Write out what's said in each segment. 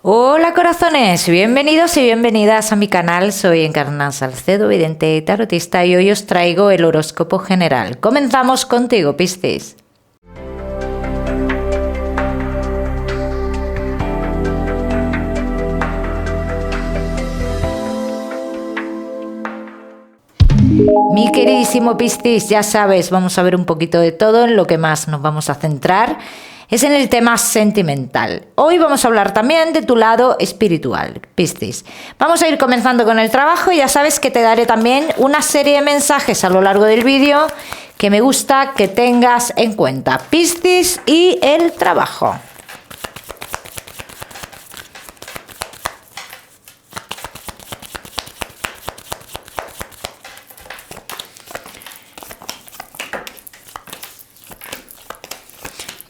Hola corazones, bienvenidos y bienvenidas a mi canal. Soy Encarna Salcedo, vidente y tarotista, y hoy os traigo el horóscopo general. Comenzamos contigo, Piscis. Mi queridísimo Piscis, ya sabes, vamos a ver un poquito de todo. En lo que más nos vamos a centrar es en el tema sentimental. Hoy vamos a hablar también de tu lado espiritual, Piscis. Vamos a ir comenzando con el trabajo y ya sabes que te daré también una serie de mensajes a lo largo del vídeo que me gusta que tengas en cuenta. Piscis y el trabajo.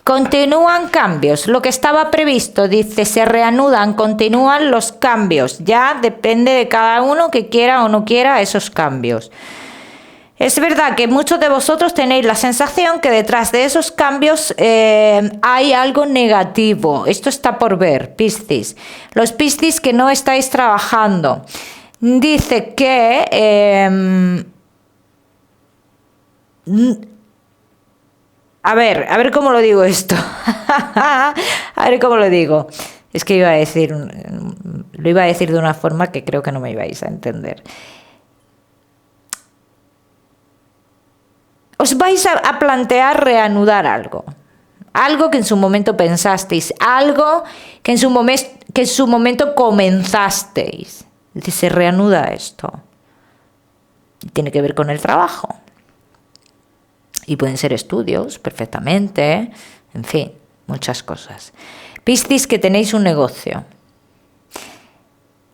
Continúan cambios. Lo que estaba previsto, dice, se reanudan, continúan los cambios. Ya depende de cada uno que quiera o no quiera esos cambios. Es verdad que muchos de vosotros tenéis la sensación que detrás de esos cambios hay algo negativo. Esto está por ver, Piscis. Los Piscis que no estáis trabajando. Dice que... A ver cómo lo digo esto. A ver cómo lo digo. Es que lo iba a decir de una forma que creo que no me ibais a entender. Os vais a plantear reanudar algo. Algo que en su momento pensasteis. Algo que en su momento comenzasteis. Es decir, se reanuda esto. Tiene que ver con el trabajo. Y pueden ser estudios, perfectamente, en fin, muchas cosas. Piscis, que tenéis un negocio.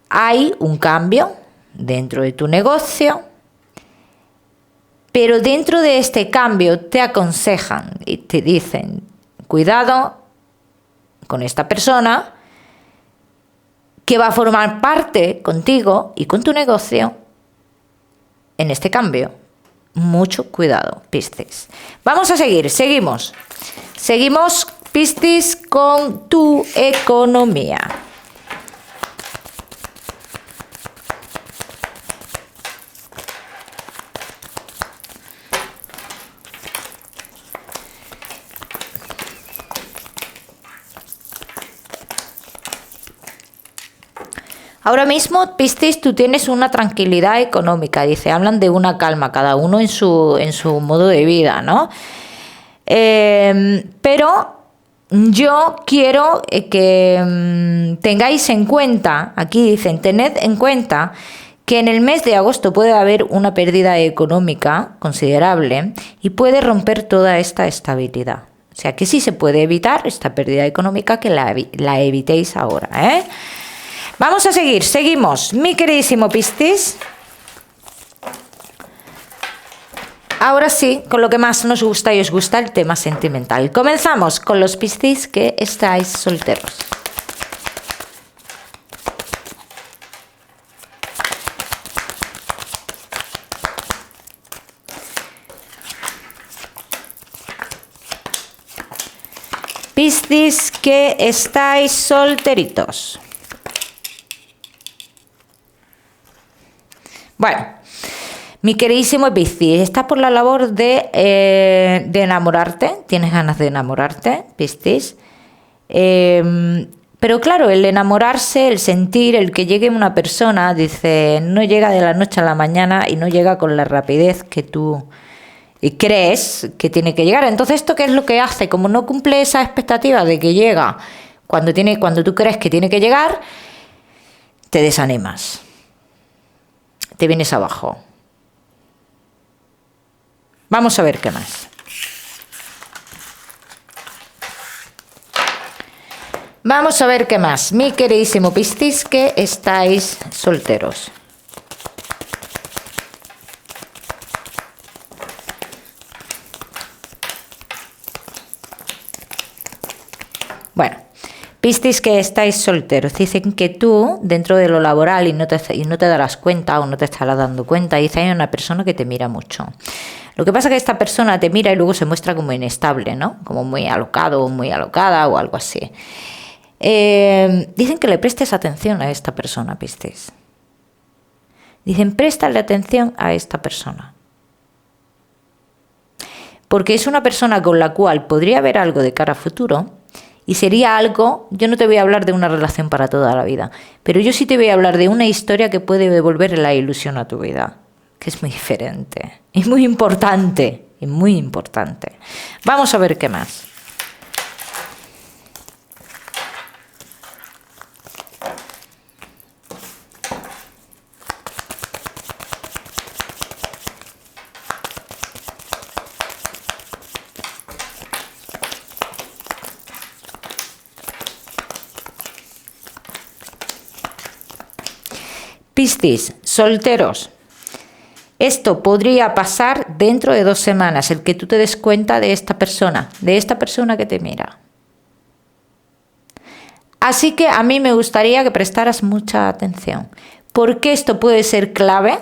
Hay un cambio dentro de tu negocio, pero dentro de este cambio te aconsejan y te dicen, cuidado con esta persona que va a formar parte contigo y con tu negocio en este cambio. Mucho cuidado, Piscis. Vamos a seguimos, Piscis, con tu economía. Ahora mismo, Piscis, tú tienes una tranquilidad económica, dice, hablan de una calma, cada uno en su modo de vida, ¿no? Pero yo quiero que tengáis en cuenta, aquí dicen, tened en cuenta que en el mes de agosto puede haber una pérdida económica considerable y puede romper toda esta estabilidad. O sea que sí se puede evitar esta pérdida económica, que la evitéis ahora, ¿eh? Vamos a seguimos, mi queridísimo Piscis. Ahora sí, con lo que más nos gusta y os gusta, el tema sentimental. Comenzamos con los Piscis que estáis solteros. Piscis que estáis solteritos. Bueno, mi queridísimo Piscis, estás por la labor de enamorarte, tienes ganas de enamorarte, Piscis. Pero claro, el enamorarse, el sentir, el que llegue una persona, dice, no llega de la noche a la mañana y no llega con la rapidez que tú crees que tiene que llegar. Entonces, ¿esto qué es lo que hace? Como no cumple esa expectativa de que llega cuando tú crees que tiene que llegar, te desanimas. Te vienes abajo. Vamos a ver qué más. Vamos a ver qué más. Mi queridísimo Piscis, que estáis solteros. Bueno, Piscis, que estáis solteros, dicen que tú, dentro de lo laboral, y no te darás cuenta o no te estarás dando cuenta, dice, hay una persona que te mira mucho. Lo que pasa es que esta persona te mira y luego se muestra como inestable, ¿no? Como muy alocado o muy alocada o algo así. Dicen que le prestes atención a esta persona, Piscis. Dicen, préstale atención a esta persona. Porque es una persona con la cual podría haber algo de cara a futuro y sería algo, yo no te voy a hablar de una relación para toda la vida, pero yo sí te voy a hablar de una historia que puede devolver la ilusión a tu vida, que es muy diferente y muy importante, y muy importante. Vamos a ver qué más. Piscis, solteros. Esto podría pasar dentro de 2 semanas, el que tú te des cuenta de esta persona que te mira. Así que a mí me gustaría que prestaras mucha atención, porque esto puede ser clave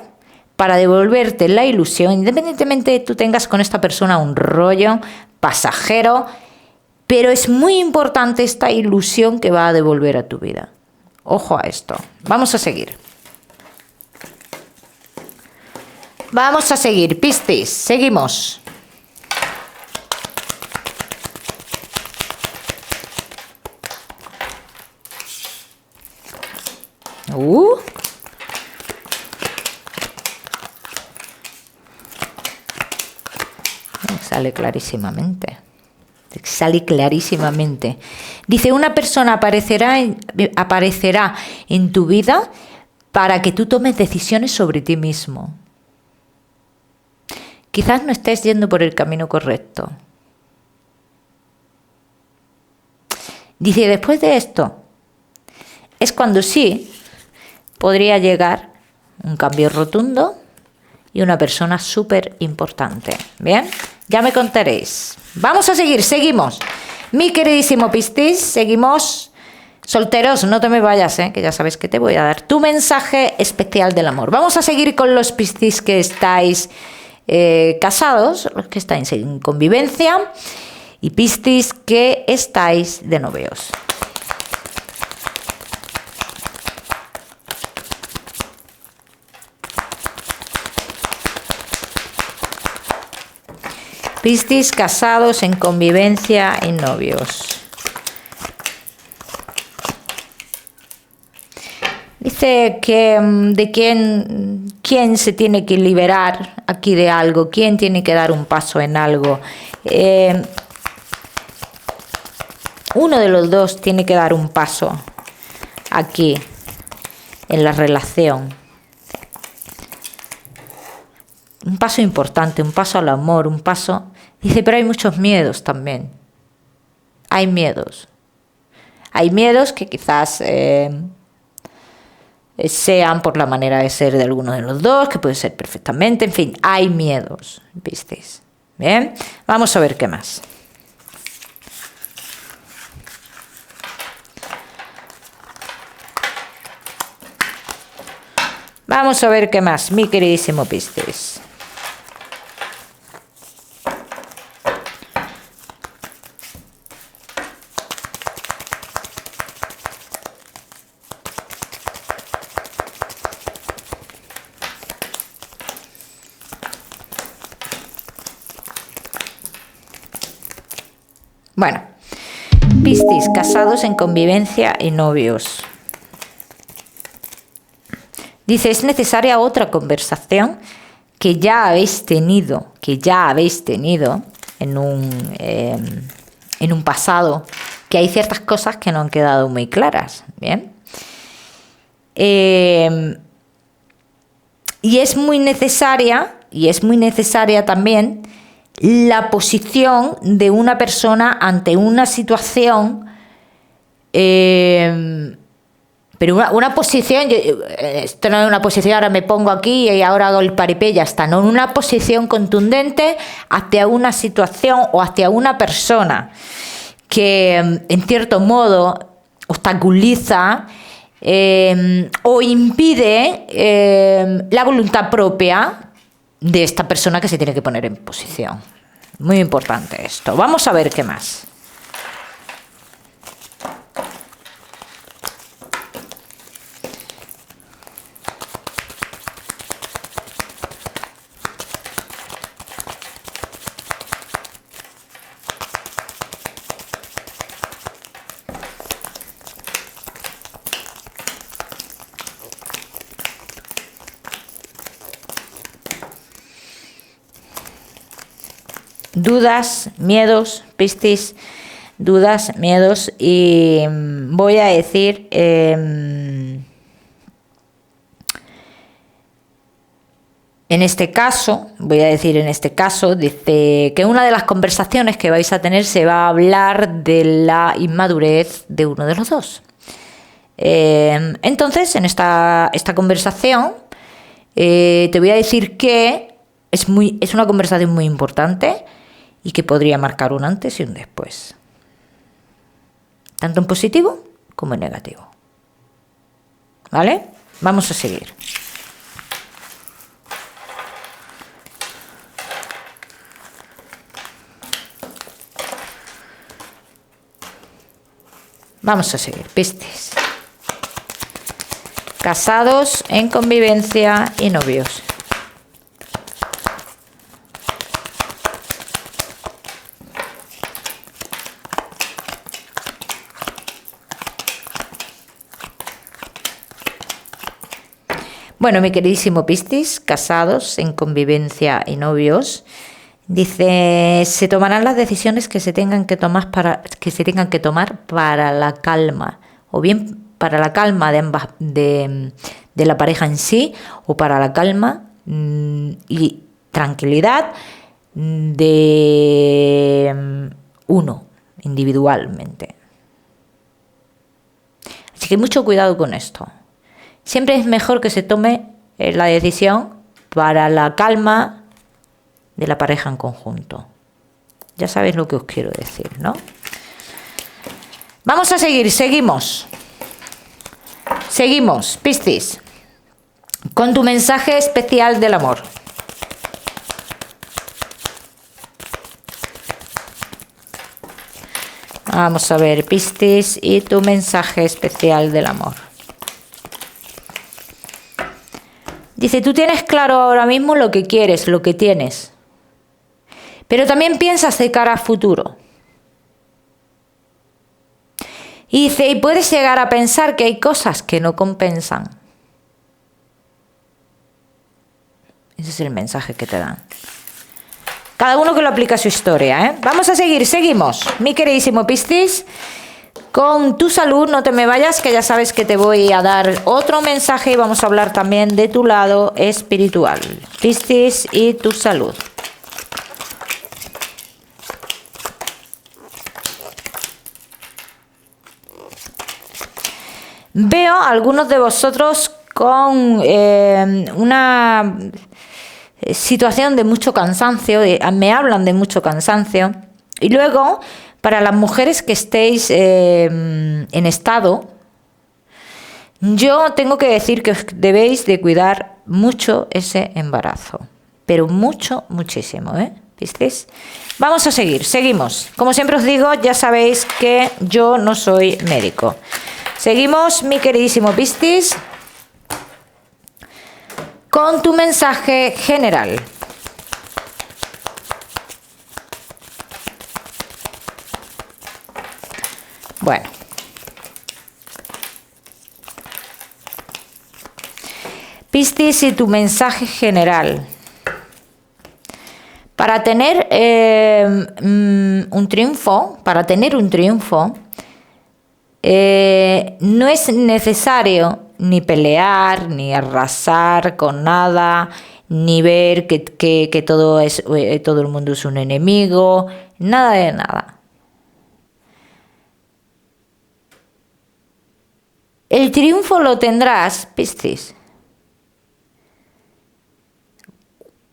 para devolverte la ilusión, independientemente de que tú tengas con esta persona un rollo pasajero, pero es muy importante esta ilusión que va a devolver a tu vida. Ojo a esto. Vamos a seguir. Vamos a seguir, Piscis, seguimos. Sale clarísimamente. Sale clarísimamente. Dice, una persona aparecerá en tu vida para que tú tomes decisiones sobre ti mismo. Quizás no estés yendo por el camino correcto. Dice, después de esto, es cuando sí podría llegar un cambio rotundo y una persona súper importante. ¿Bien? Ya me contaréis. Vamos a seguir, seguimos. Mi queridísimo Piscis, seguimos. Solteros, no te me vayas, que ya sabes que te voy a dar tu mensaje especial del amor. Vamos a seguir con los Piscis que estáis casados, los que estáis en convivencia, y Piscis que estáis de novios. Piscis casados, en convivencia y novios. Dice que de quién se tiene que liberar aquí de algo, quién tiene que dar un paso en algo. Uno de los dos tiene que dar un paso aquí en la relación. Un paso importante, un paso al amor, un paso... Dice, pero hay muchos miedos también. Hay miedos. Hay miedos que quizás sean por la manera de ser de alguno de los dos, que puede ser perfectamente. En fin, hay miedos, ¿visteis? Bien, vamos a ver qué más. Vamos a ver qué más, mi queridísimo Piscis. Bueno, Piscis, casados, en convivencia y novios. Dice, es necesaria otra conversación que ya habéis tenido en un pasado, que hay ciertas cosas que no han quedado muy claras, ¿bien? Y es muy necesaria también la posición de una persona ante una situación, pero una posición, esto no es una posición, ahora me pongo aquí y ahora hago el paripé y ya está, no, una posición contundente hacia una situación o hacia una persona que en cierto modo obstaculiza o impide la voluntad propia de esta persona que se tiene que poner en posición. Muy importante esto. Vamos a ver qué más. dudas, miedos, Piscis, dudas, miedos, y voy a decir en este caso, dice que una de las conversaciones que vais a tener se va a hablar de la inmadurez de uno de los dos. Entonces, en esta conversación, te voy a decir que es una conversación muy importante y que podría marcar un antes y un después. Tanto en positivo como en negativo. ¿Vale? Vamos a seguir. Vamos a seguir, Piscis. Casados, en convivencia y novios. Bueno, mi queridísimo Piscis, casados, en convivencia y novios, dice, se tomarán las decisiones que se tengan que tomar para la calma, o bien para la calma de ambas, de la pareja en sí, o para la calma y tranquilidad de uno individualmente. Así que mucho cuidado con esto. Siempre es mejor que se tome la decisión para la calma de la pareja en conjunto. Ya sabéis lo que os quiero decir, ¿no? Vamos a seguir, seguimos, Piscis, con tu mensaje especial del amor. Vamos a ver, Piscis, y tu mensaje especial del amor. Dice, tú tienes claro ahora mismo lo que quieres, lo que tienes. Pero también piensas de cara a futuro. Y dice, y puedes llegar a pensar que hay cosas que no compensan. Ese es el mensaje que te dan. Cada uno que lo aplica a su historia, ¿eh? Vamos a seguir, seguimos. Mi queridísimo Piscis, con tu salud, no te me vayas, que ya sabes que te voy a dar otro mensaje y vamos a hablar también de tu lado espiritual. Piscis y tu salud. Veo a algunos de vosotros con una situación de mucho cansancio, me hablan de mucho cansancio, y luego para las mujeres que estéis en estado, yo tengo que decir que os debéis de cuidar mucho ese embarazo, pero mucho, muchísimo, ¿Visteis? Vamos a seguir, seguimos. Como siempre os digo, ya sabéis que yo no soy médico. Seguimos, mi queridísimo Piscis, con tu mensaje general. Bueno. Piscis y tu mensaje general. Para tener un triunfo, no es necesario ni pelear, ni arrasar con nada, ni ver que todo el mundo es un enemigo, nada de nada. El triunfo lo tendrás, Piscis,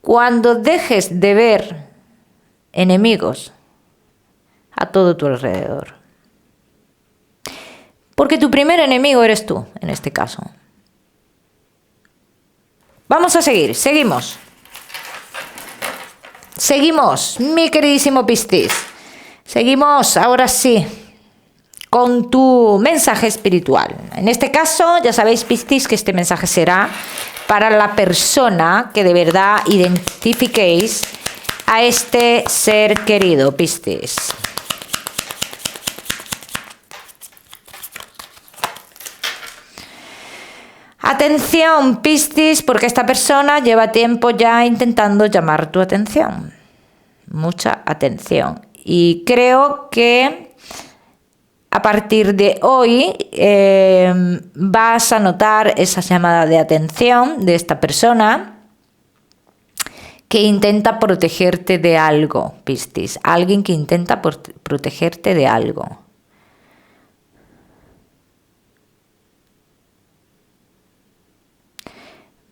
cuando dejes de ver enemigos a todo tu alrededor. Porque tu primer enemigo eres tú, en este caso. Vamos a seguir, seguimos. Seguimos, mi queridísimo Piscis. Seguimos, ahora sí, con tu mensaje espiritual. En este caso, ya sabéis, Piscis, que este mensaje será para la persona que de verdad identifiquéis a este ser querido, Piscis. Atención, Piscis, porque esta persona lleva tiempo ya intentando llamar tu atención. mucha atención. Y creo que a partir de hoy vas a notar esa llamada de atención de esta persona que intenta protegerte de algo, Piscis. Alguien que intenta protegerte de algo.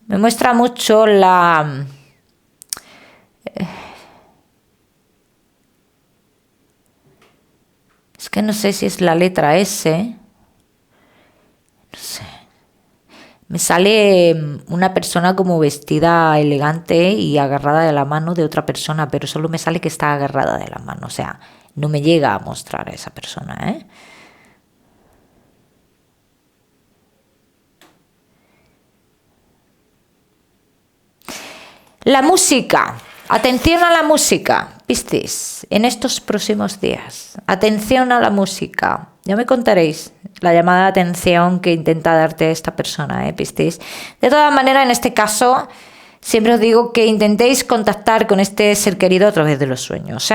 Me muestra mucho la... Es que no sé si es la letra S. No sé. Me sale una persona como vestida elegante y agarrada de la mano de otra persona, pero solo me sale que está agarrada de la mano. O sea, no me llega a mostrar a esa persona, ¿eh? La música. Atención a la música, Piscis, en estos próximos días. Atención a la música. Ya me contaréis la llamada de atención que intenta darte esta persona, Piscis. De todas maneras, en este caso, siempre os digo que intentéis contactar con este ser querido a través de los sueños,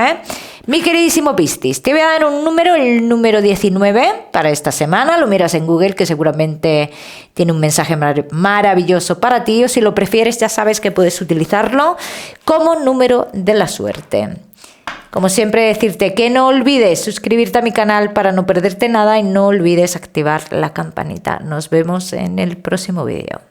Mi queridísimo Piscis, te voy a dar un número, el número 19 para esta semana. Lo miras en Google, que seguramente tiene un mensaje maravilloso para ti, o si lo prefieres ya sabes que puedes utilizarlo como número de la suerte. Como siempre, decirte que no olvides suscribirte a mi canal para no perderte nada y no olvides activar la campanita. Nos vemos en el próximo vídeo.